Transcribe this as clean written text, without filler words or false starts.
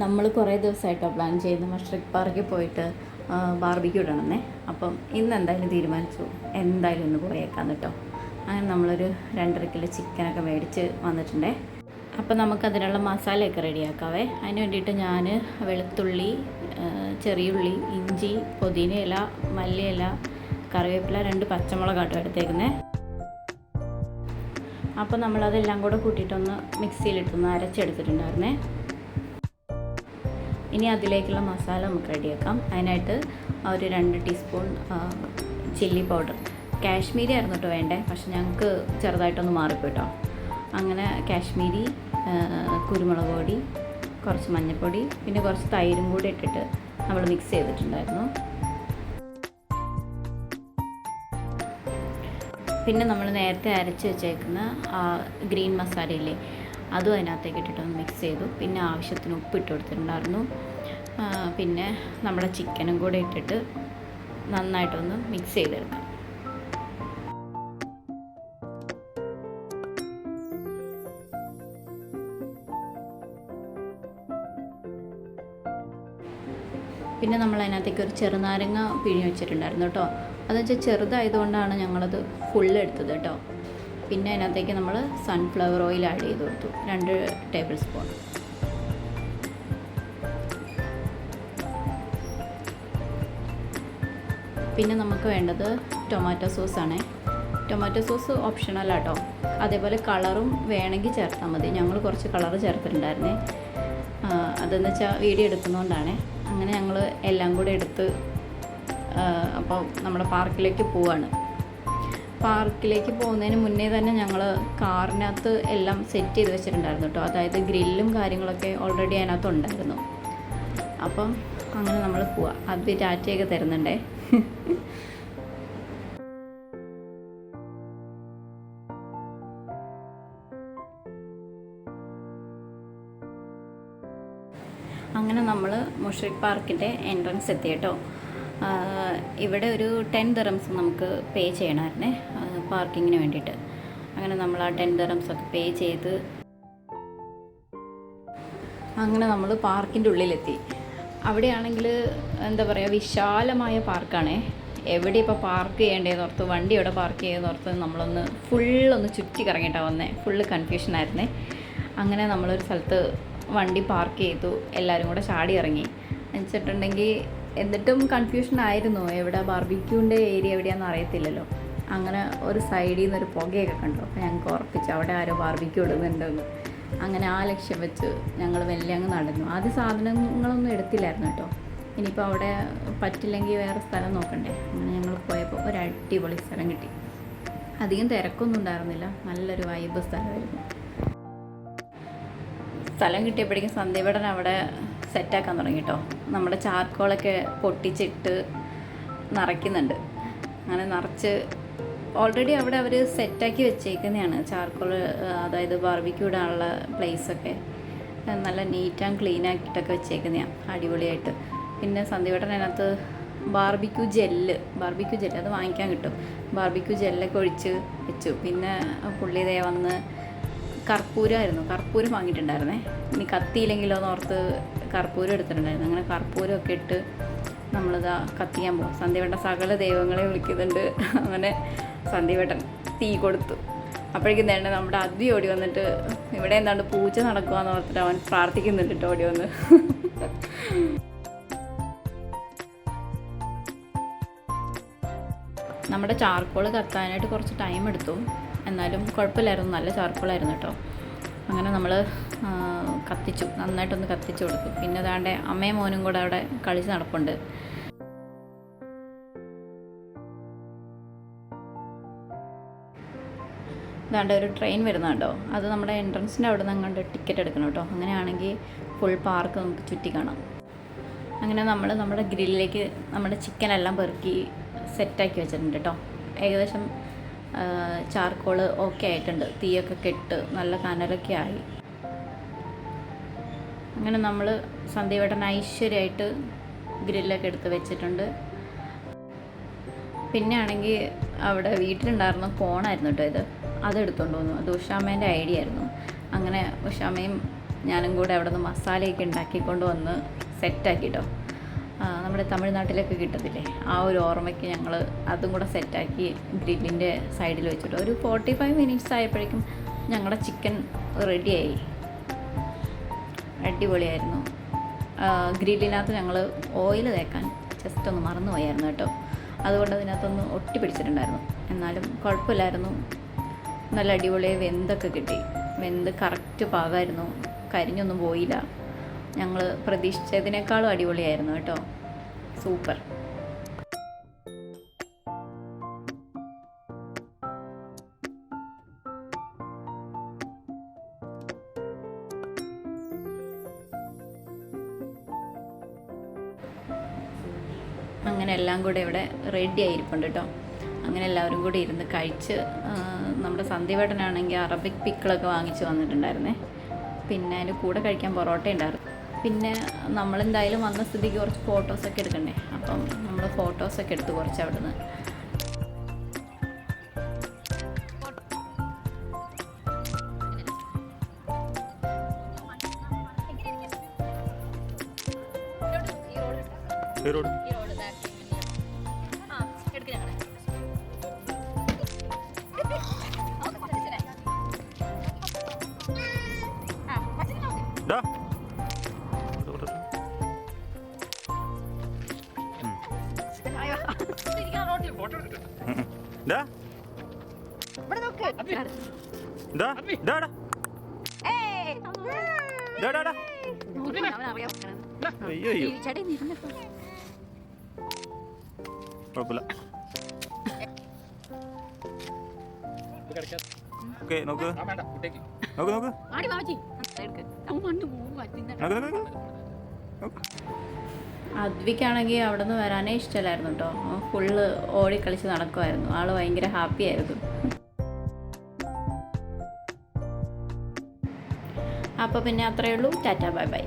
നമ്മൾ കുറേ ദിവസമായിട്ടോ പ്ലാൻ ചെയ്യുന്നു മഷ്റഖ് പാർക്കിൽ പോയിട്ട് ബാർബിക്യൂ ഇടണമെന്നേ. അപ്പം ഇന്ന് എന്തായാലും തീരുമാനിച്ചു, എന്തായാലും ഇന്ന് പോയേക്കാം കേട്ടോ. അങ്ങനെ നമ്മളൊരു 2.5 കിലോ ചിക്കനൊക്കെ മേടിച്ച് വന്നിട്ടുണ്ടേ. അപ്പം നമുക്കതിനുള്ള മസാലയൊക്കെ റെഡിയാക്കാവേ. അതിന് വേണ്ടിയിട്ട് ഞാൻ വെളുത്തുള്ളി, ചെറിയുള്ളി, ഇഞ്ചി, പുതിന ഇല, മല്ലിയില, കറിവേപ്പില, 2 പച്ചമുളകാട്ടോ എടുത്തേക്കുന്നത്. അപ്പോൾ നമ്മളതെല്ലാം കൂടെ കൂട്ടിയിട്ടൊന്ന് മിക്സിയിലിട്ടൊന്ന് അരച്ചെടുത്തിട്ടുണ്ടായിരുന്നേ. ഇനി അതിലേക്കുള്ള മസാല നമുക്ക് റെഡിയാക്കാം. അതിനായിട്ട് ഒരു 2 ടീസ്പൂൺ ചില്ലി പൗഡർ, കാശ്മീരി ആയിരുന്നു കേട്ടോ വേണ്ടേ, പക്ഷെ ഞങ്ങൾക്ക് ചെറുതായിട്ടൊന്ന് മാറിപ്പോയിട്ടോ. അങ്ങനെ കാശ്മീരി, കുരുമുളക് പൊടി, കുറച്ച് മഞ്ഞൾപ്പൊടി, പിന്നെ കുറച്ച് തൈരും കൂടി ഇട്ടിട്ട് നമ്മൾ മിക്സ് ചെയ്തിട്ടുണ്ടായിരുന്നു. പിന്നെ നമ്മൾ നേരത്തെ അരച്ച് വെച്ചേക്കുന്ന ഗ്രീൻ മസാലയില്ലേ, അതും അതിനകത്തേക്ക് ഇട്ടിട്ടൊന്ന് മിക്സ് ചെയ്തു. പിന്നെ ആവശ്യത്തിന് ഉപ്പിട്ട് കൊടുത്തിട്ടുണ്ടായിരുന്നു. പിന്നെ നമ്മുടെ ചിക്കനും കൂടെ ഇട്ടിട്ട് നന്നായിട്ടൊന്ന് മിക്സ് ചെയ്തെടുക്കാം. പിന്നെ നമ്മൾ അതിനകത്തേക്ക് ഒരു ചെറുനാരങ്ങ പിഴിഞ്ഞ് വെച്ചിട്ടുണ്ടായിരുന്നു കേട്ടോ. അതെന്ന് വെച്ചാൽ ചെറുതായതുകൊണ്ടാണ് ഞങ്ങളത് ഫുള്ള് എടുത്തത് കേട്ടോ. പിന്നെ അതിനകത്തേക്ക് നമ്മൾ സൺഫ്ലവർ ഓയിൽ ആഡ് ചെയ്ത് കൊടുത്തു, 2 ടേബിൾ സ്പൂൺ. പിന്നെ നമുക്ക് വേണ്ടത് ടൊമാറ്റോ സോസാണേ. ടൊമാറ്റോ സോസ് ഓപ്ഷണലാട്ടോ. അതേപോലെ കളറും വേണമെങ്കിൽ ചേർത്താൽ മതി. ഞങ്ങൾ കുറച്ച് കളറ് ചേർത്തിട്ടുണ്ടായിരുന്നേ. അതെന്ന് വെച്ചാൽ വീഡിയോ എടുക്കുന്നതുകൊണ്ടാണേ. അങ്ങനെ ഞങ്ങൾ എല്ലാം കൂടെ എടുത്ത് അപ്പോൾ നമ്മുടെ പാർക്കിലേക്ക് പോവാണ്. പാർക്കിലേക്ക് പോകുന്നതിന് മുന്നേ തന്നെ ഞങ്ങൾ കാറിനകത്ത് എല്ലാം സെറ്റ് ചെയ്ത് വെച്ചിട്ടുണ്ടായിരുന്നു കേട്ടോ. അതായത് ഗ്രില്ലും കാര്യങ്ങളൊക്കെ ഓൾറെഡി അതിനകത്ത് ഉണ്ടായിരുന്നു. അപ്പം അങ്ങനെ നമ്മൾ പോവാം. അത് ടാറ്റയൊക്കെ തരുന്നുണ്ടേ. അങ്ങനെ നമ്മൾ മുഷ്രിഖ് പാർക്കിൻ്റെ എൻട്രൻസ് എത്തി കേട്ടോ. ഇവിടെ ഒരു 10 ദിറംസ് നമുക്ക് പേ ചെയ്യണമായിരുന്നേ പാർക്കിങ്ങിന് വേണ്ടിയിട്ട്. അങ്ങനെ നമ്മൾ ആ 10 ദിറംസ് ഒക്കെ പേ ചെയ്ത് അങ്ങനെ നമ്മൾ പാർക്കിൻ്റെ ഉള്ളിലെത്തി. അവിടെയാണെങ്കിൽ എന്താ പറയുക, വിശാലമായ പാർക്കാണേ. എവിടെ ഇപ്പോൾ പാർക്ക് ചെയ്യേണ്ടതെന്ന് ഓർത്ത്, വണ്ടി എവിടെ പാർക്ക് ചെയ്തെന്ന് ഓർത്ത് നമ്മളൊന്ന് ഫുള്ളൊന്ന് ചുറ്റി കറങ്ങിയിട്ടാണ് വന്നേ. ഫുള്ള് കൺഫ്യൂഷനായിരുന്നേ. അങ്ങനെ നമ്മളൊരു സ്ഥലത്ത് വണ്ടി പാർക്ക് ചെയ്തു. എല്ലാവരും കൂടെ ചാടി ഇറങ്ങി വെച്ചിട്ടുണ്ടെങ്കിൽ എന്നിട്ടും കൺഫ്യൂഷനായിരുന്നു. എവിടെ ബാർബിക്യൂൻ്റെ ഏരിയ എവിടെയാണെന്ന് അറിയത്തില്ലല്ലോ. അങ്ങനെ ഒരു സൈഡിൽ നിന്നൊരു പുകയൊക്കെ കണ്ടു. അപ്പോൾ ഞങ്ങൾക്ക് ഉറപ്പിച്ചു അവിടെ ആരോ ബാർബിക്യൂ ഇടുന്നുണ്ടെന്ന്. അങ്ങനെ ആ ലക്ഷ്യം വെച്ച് ഞങ്ങൾ മെല്ലെ അങ്ങ് നടന്നു. ആദ്യം സാധനങ്ങളൊന്നും എടുത്തില്ലായിരുന്നു കേട്ടോ. ഇനിയിപ്പോൾ അവിടെ പറ്റില്ലെങ്കിൽ വേറെ സ്ഥലം നോക്കണ്ടേ. അങ്ങനെ ഞങ്ങൾ പോയപ്പോൾ ഒരു അടിപൊളി സ്ഥലം കിട്ടി. അധികം തിരക്കൊന്നും ഉണ്ടായിരുന്നില്ല, നല്ലൊരു വൈബ് സ്ഥലമായിരുന്നു. സ്ഥലം കിട്ടിയപ്പോഴേക്കും സന്ധ്യപടൻ അവിടെ സെറ്റാക്കാൻ തുടങ്ങി കേട്ടോ. നമ്മുടെ ചാർക്കോളൊക്കെ പൊട്ടിച്ചിട്ട് നിറയ്ക്കുന്നുണ്ട്. അങ്ങനെ നിറച്ച് ഓൾറെഡി അവിടെ അവർ സെറ്റാക്കി വെച്ചേക്കുന്നതാണ് ചാർക്കോൾ. അതായത് ബാർബിക്യൂ ഇടാനുള്ള പ്ലേസൊക്കെ നല്ല നീറ്റ് ആൻഡ് ക്ലീൻ ആക്കിയിട്ടൊക്കെ വെച്ചേക്കുന്നതാണ്, അടിപൊളിയായിട്ട്. പിന്നെ സന്ധ്യപടൻ അതിനകത്ത് ബാർബിക്യൂ ജെല്ല് അത് വാങ്ങിക്കാൻ കിട്ടും. ബാർബിക്യൂ ജെല്ലൊക്കെ ഒഴിച്ച് വെച്ചു. പിന്നെ പുള്ളി ഇതേ വന്ന് കർപ്പൂരം വാങ്ങിയിട്ടുണ്ടായിരുന്നേ. ഇനി കത്തിയില്ലെങ്കിലോ എന്ന് ഓർത്ത് കർപ്പൂരം എടുത്തിട്ടുണ്ടായിരുന്നു. അങ്ങനെ കർപ്പൂരമൊക്കെ ഇട്ട് നമ്മളിതാ കത്തിക്കാൻ പോകും. സന്ധ്യവട്ടൻ സകല ദൈവങ്ങളെ വിളിക്കുന്നുണ്ട്. അങ്ങനെ സന്ധ്യവട്ടൻ തീ കൊടുത്തു. അപ്പോഴേക്കും തന്നെ നമ്മുടെ അദ്വി ഓടി വന്നിട്ട് ഇവിടെ എന്താണ്ട് പൂച്ച നടക്കുകയെന്ന് ഓർത്തിട്ട് അവൻ പ്രാർത്ഥിക്കുന്നുണ്ട് കേട്ടോ, ഓടി വന്ന്. നമ്മുടെ ചാർക്കോൾ കത്താനായിട്ട് കുറച്ച് ടൈം എടുത്തു, എന്നാലും കുഴപ്പമില്ലായിരുന്നു. നല്ല ചാർക്കോളായിരുന്നു കേട്ടോ. അങ്ങനെ നമ്മൾ കത്തിച്ചു, നന്നായിട്ടൊന്ന് കത്തിച്ചു കൊടുത്തു. പിന്നെ അതാണ്ട് അമ്മയും മോനും കൂടെ അവിടെ കളിച്ച് നടപ്പുണ്ട്. അതാണ്ട് ഒരു ട്രെയിൻ വരുന്നുണ്ടോ, അത് നമ്മുടെ എൻട്രൻസിൻ്റെ അവിടെ നിന്ന് അങ്ങോട്ട് ടിക്കറ്റ് എടുക്കണം കേട്ടോ. അങ്ങനെയാണെങ്കിൽ ഫുൾ പാർക്ക് നമുക്ക് ചുറ്റി കാണാം. അങ്ങനെ നമ്മൾ നമ്മുടെ ഗ്രില്ലിലേക്ക് നമ്മുടെ ചിക്കനെല്ലാം പെറുക്കി സെറ്റാക്കി വെച്ചിട്ടുണ്ട് കേട്ടോ. ഏകദേശം ചാർക്കോള് ഓക്കെ ആയിട്ടുണ്ട്. തീയൊക്കെ കെട്ട് നല്ല കനലൊക്കെ ആയി. അങ്ങനെ നമ്മൾ സന്ധ്യവട്ടൻ ഐശ്വര്യമായിട്ട് ഗ്രില്ലൊക്കെ എടുത്ത് വെച്ചിട്ടുണ്ട്. പിന്നെ ആണെങ്കിൽ അവിടെ വീട്ടിലുണ്ടായിരുന്ന ഫോണായിരുന്നു കേട്ടോ ഇത്. അതെടുത്തുകൊണ്ട് വന്നു. അത് ഉഷാമ്മേൻ്റെ ഐഡിയ ആയിരുന്നു. അങ്ങനെ ഉഷാമ്മയും ഞാനും കൂടെ അവിടെ നിന്ന് മസാലയൊക്കെ ഉണ്ടാക്കിക്കൊണ്ട് വന്ന് സെറ്റാക്കിട്ടോ. നമ്മുടെ തമിഴ്നാട്ടിലൊക്കെ കിട്ടത്തില്ലേ, ആ ഒരു ഓർമ്മയ്ക്ക് ഞങ്ങൾ അതും കൂടെ സെറ്റാക്കി ഗ്രില്ലിൻ്റെ സൈഡിൽ വെച്ചിട്ട് ഒരു 45 മിനിറ്റ്സ് ആയപ്പോഴേക്കും ഞങ്ങളുടെ ചിക്കൻ റെഡിയായി. അടിപൊളിയായിരുന്നു. ഗ്രില്ലിനകത്ത് ഞങ്ങൾ ഓയിൽ തേക്കാൻ ജസ്റ്റ് ഒന്ന് മറന്നു പോയായിരുന്നു കേട്ടോ. അതുകൊണ്ട് അതിനകത്തൊന്ന് ഒട്ടി പിടിച്ചിട്ടുണ്ടായിരുന്നു. എന്നാലും കുഴപ്പമില്ലായിരുന്നു. നല്ല അടിപൊളിയായി വെന്തൊക്കെ കിട്ടി. വെന്ത് കറക്റ്റ് പാകമായിരുന്നു, കരിഞ്ഞൊന്നും പോയില്ല. ഞങ്ങൾ പ്രതീക്ഷിച്ചതിനേക്കാളും അടിപൊളിയായിരുന്നു കേട്ടോ. സൂപ്പർ. അങ്ങനെ എല്ലാം കൂടെ ഇവിടെ റെഡി ആയിരിപ്പുണ്ട് കേട്ടോ. അങ്ങനെ എല്ലാവരും കൂടി ഇരുന്ന് കഴിച്ച്, നമ്മുടെ സന്ദീപേട്ടനാണെങ്കിൽ അറബിക് പിക്കിളൊക്കെ വാങ്ങിച്ച് വന്നിട്ടുണ്ടായിരുന്നേ. പിന്നെ അതിൻ്റെ കൂടെ കഴിക്കാൻ പൊറോട്ട ഉണ്ടായിരുന്നു. പിന്നെ നമ്മളെന്തായാലും വന്ന സ്ഥിതിക്ക് കുറച്ച് ഫോട്ടോസൊക്കെ എടുക്കണ്ടേ. അപ്പം നമ്മൾ ഫോട്ടോസൊക്കെ എടുത്ത് കുറച്ച് അവിടെ നിന്ന് കുഴപ്പമില്ല. ഓക്കെ, നോക്ക് നോക്ക് നോക്ക്. അദ്വിക്കാണെങ്കിൽ അവിടെ നിന്ന് വരാനേ ഇഷ്ടമല്ലായിരുന്നു കേട്ടോ. ഫുള്ള് ഓടിക്കളിച്ച് നടക്കുമായിരുന്നു. ആൾ ഭയങ്കര ഹാപ്പി ആയിരുന്നു. അപ്പോൾ പിന്നെ അത്രയേ ഉള്ളൂ. Tata, bye bye.